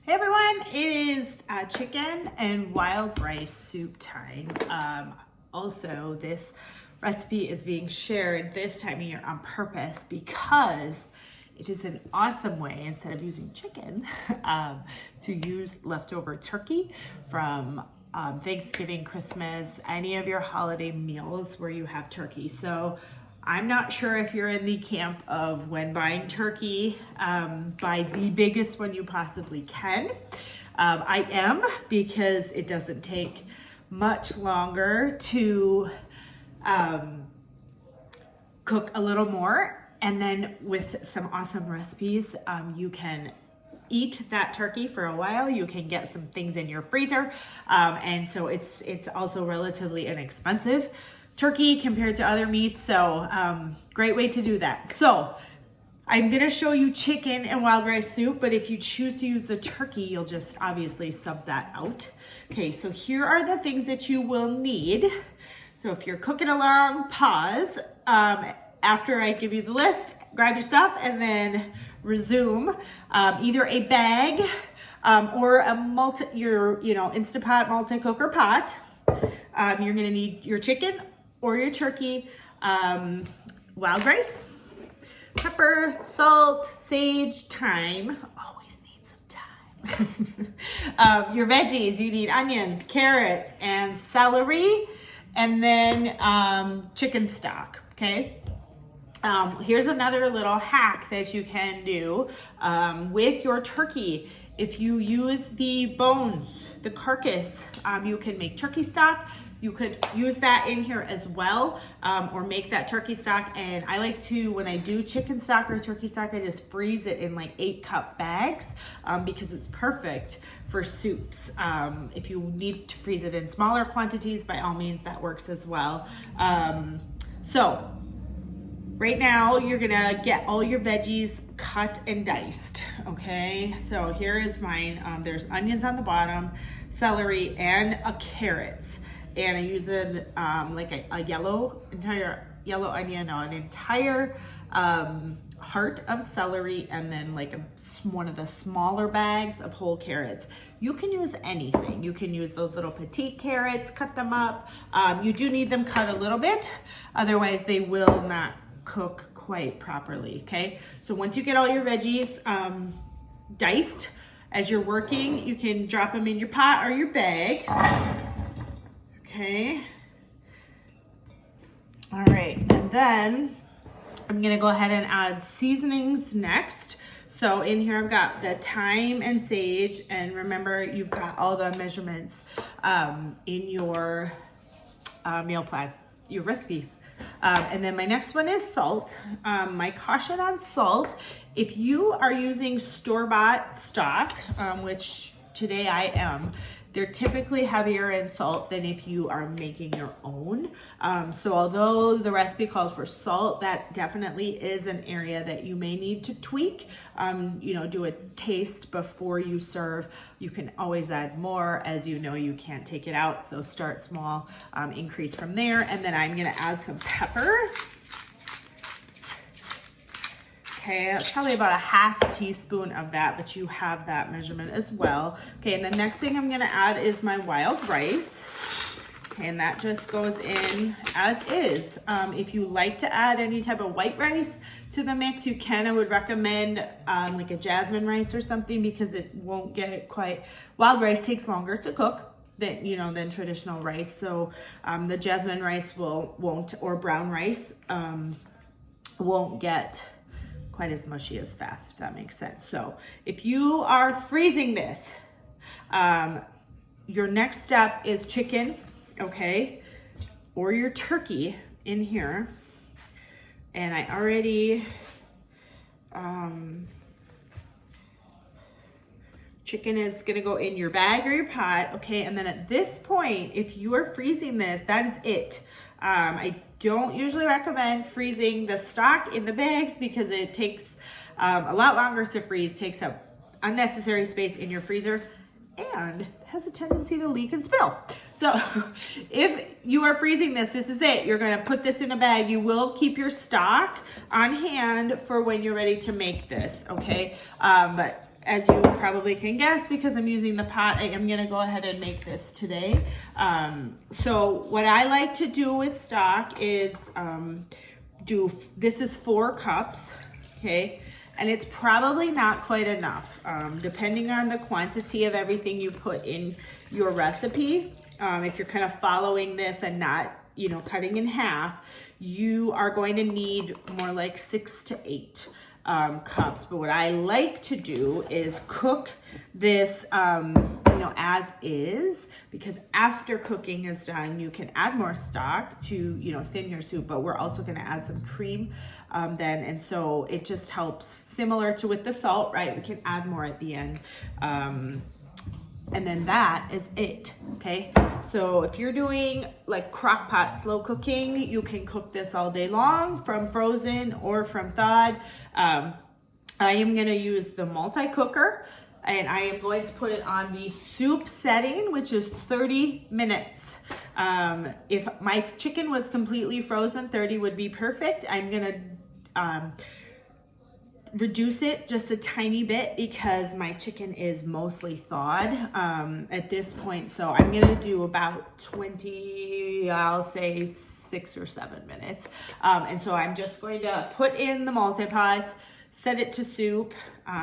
Hey everyone, it is chicken and wild rice soup time. Also, this recipe is being shared this time of year on purpose because it is an awesome way, instead of using chicken, to use leftover turkey from Thanksgiving, Christmas, any of your holiday meals where you have turkey. So I'm not sure if you're in the camp of, when buying turkey, buy the biggest one you possibly can. I am, because it doesn't take much longer to cook a little more. And then with some awesome recipes, you can eat that turkey for a while. You can get some things in your freezer. And so it's also relatively inexpensive turkey compared to other meats. So great way to do that. So I'm gonna show you chicken and wild rice soup, but if you choose to use the turkey, you'll just obviously sub that out. Okay, so here are the things that you will need. So if you're cooking along, pause. After I give you the list, grab your stuff and then resume. Either a bag or a Instapot multi-cooker pot. You're gonna need your chicken or your turkey, wild rice, pepper, salt, sage, thyme. Always need some thyme. Your veggies, you need onions, carrots, and celery, and then chicken stock, okay? Here's another little hack that you can do with your turkey. If you use the bones, the carcass, you can make turkey stock. You could use that in here as well, or make that turkey stock. And I like to, when I do chicken stock or turkey stock, I just freeze it in like 8-cup bags because it's perfect for soups. If you need to freeze it in smaller quantities, by all means, that works as well. So right now, you're gonna get all your veggies cut and diced, okay? So here is mine. There's onions on the bottom, celery, and carrots. And I use it like a entire yellow onion, an entire heart of celery, and then like one of the smaller bags of whole carrots. You can use anything. You can use those little petite carrots, cut them up. You do need them cut a little bit, otherwise they will not cook quite properly, okay? So once you get all your veggies diced, as you're working, you can drop them in your pot or your bag. Okay. All right, and then I'm gonna go ahead and add seasonings next. So in here I've got the thyme and sage, and remember you've got all the measurements in your meal plan, your recipe. And then my next one is salt. My caution on salt, if you are using store-bought stock, which today I am, they're typically heavier in salt than if you are making your own. So although the recipe calls for salt, that definitely is an area that you may need to tweak. Do a taste before you serve. You can always add more. As you know, you can't take it out. So start small, increase from there. And then I'm gonna add some pepper. Okay, that's probably about a ½ teaspoon of that, but you have that measurement as well. Okay, and the next thing I'm gonna add is my wild rice. Okay, and that just goes in as is. If you like to add any type of white rice to the mix, you can. I would recommend like a jasmine rice or something, because it won't get quite, wild rice takes longer to cook than traditional rice. So the jasmine rice won't, or brown rice won't get quite as mushy as fast, if that makes sense. So if you are freezing this, your next step is chicken, okay, or your turkey in here. And I already, chicken is gonna go in your bag or your pot, okay? And then at this point, if you are freezing this, that is it. I don't usually recommend freezing the stock in the bags because it takes a lot longer to freeze, takes up unnecessary space in your freezer, and has a tendency to leak and spill. So if you are freezing this, this is it. You're gonna put this in a bag. You will keep your stock on hand for when you're ready to make this, okay? But as you probably can guess, because I'm using the pot, I am gonna go ahead and make this today. So what I like to do with stock is this is 4 cups, okay? And it's probably not quite enough, depending on the quantity of everything you put in your recipe. If you're kind of following this and not, you know, cutting in half, you are going to need more like 6 to 8 cups. But what I like to do is cook this, you know, as is, because after cooking is done, you can add more stock to, you know, thin your soup, but we're also going to add some cream then. And so it just helps, similar to with the salt, right? We can add more at the end. And then that is it, okay? So if you're doing like crock pot slow cooking, you can cook this all day long from frozen or from thawed. I am gonna use the multi-cooker, and I am going to put it on the soup setting, which is 30 minutes. If my chicken was completely frozen, 30 would be perfect. I'm gonna reduce it just a tiny bit because my chicken is mostly thawed at this point. So I'm gonna do about 20, I'll say 6 or 7 minutes. And so I'm just going to put in the multi-pot, set it to soup,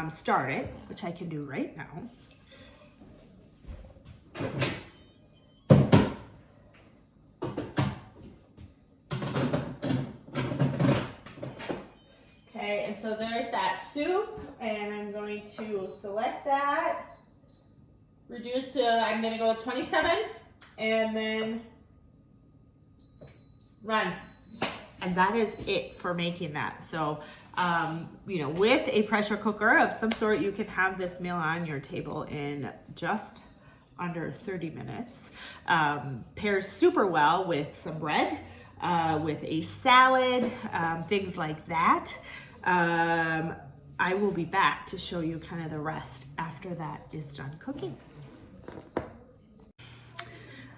start it, which I can do right now. Okay, and so there's that soup, and I'm going to select that, reduce to, I'm gonna go with 27, and then run. And that is it for making that. So, you know, with a pressure cooker of some sort, you can have this meal on your table in just under 30 minutes. Pairs super well with some bread, with a salad, things like that. I will be back to show you kind of the rest after that is done cooking.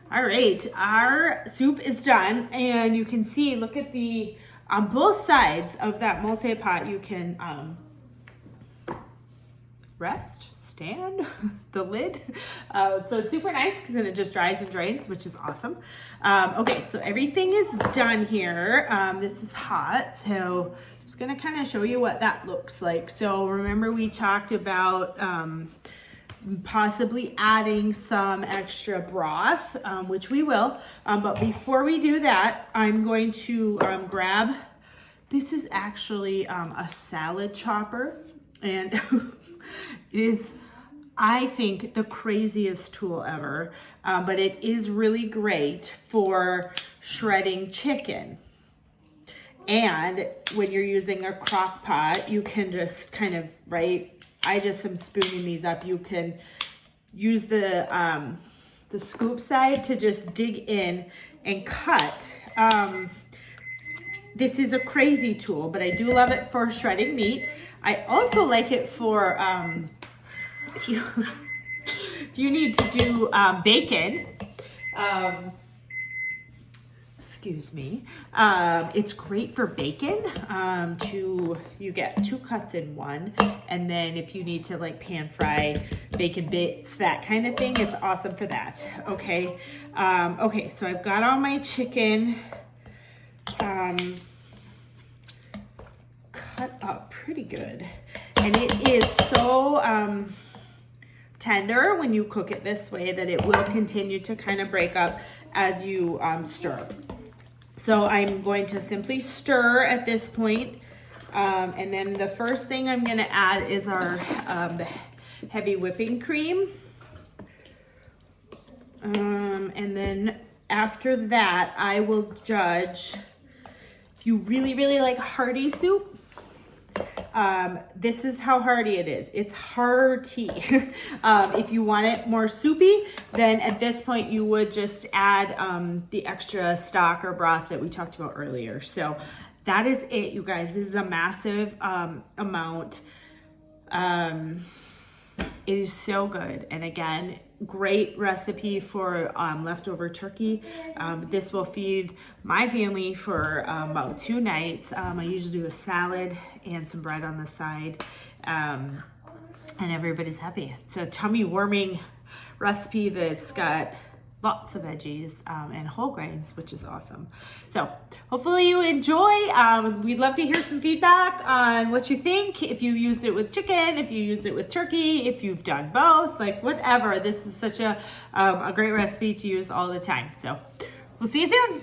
All right, our soup is done, and you can see, look at the, on both sides of that multi-pot, you can stand the lid. So it's super nice because then it just dries and drains, which is awesome. Okay, so everything is done here. This is hot, so just gonna kind of show you what that looks like. So remember we talked about possibly adding some extra broth, which we will. But before we do that, I'm going to grab, this is actually a salad chopper, and it is, I think, the craziest tool ever, but it is really great for shredding chicken. And when you're using a crock pot, you can just kind of, right, I just am spooning these up. You can use the scoop side to just dig in and cut. This is a crazy tool, but I do love it for shredding meat. I also like it for if you need to do bacon. Excuse me. It's great for bacon. You get 2 cuts in one, and then if you need to like pan fry bacon bits, that kind of thing, it's awesome for that. Okay. Okay, so I've got all my chicken cut up pretty good, and it is so tender when you cook it this way that it will continue to kind of break up as you stir. So I'm going to simply stir at this point. And then the first thing I'm gonna add is our the heavy whipping cream. And then after that, I will judge, if you really, really like hearty soup, this is how hearty it is. It's hearty. If you want it more soupy, then at this point you would just add the extra stock or broth that we talked about earlier. So that is it, you guys. This is a massive amount. It is so good. And again, great recipe for leftover turkey. This will feed my family for about 2 nights. I usually do a salad and some bread on the side. and everybody's happy. It's a tummy warming recipe that's got lots of veggies and whole grains, which is awesome. So hopefully you enjoy. We'd love to hear some feedback on what you think. If you used it with chicken, if you used it with turkey, if you've done both, like whatever. This is such a great recipe to use all the time. So we'll see you soon.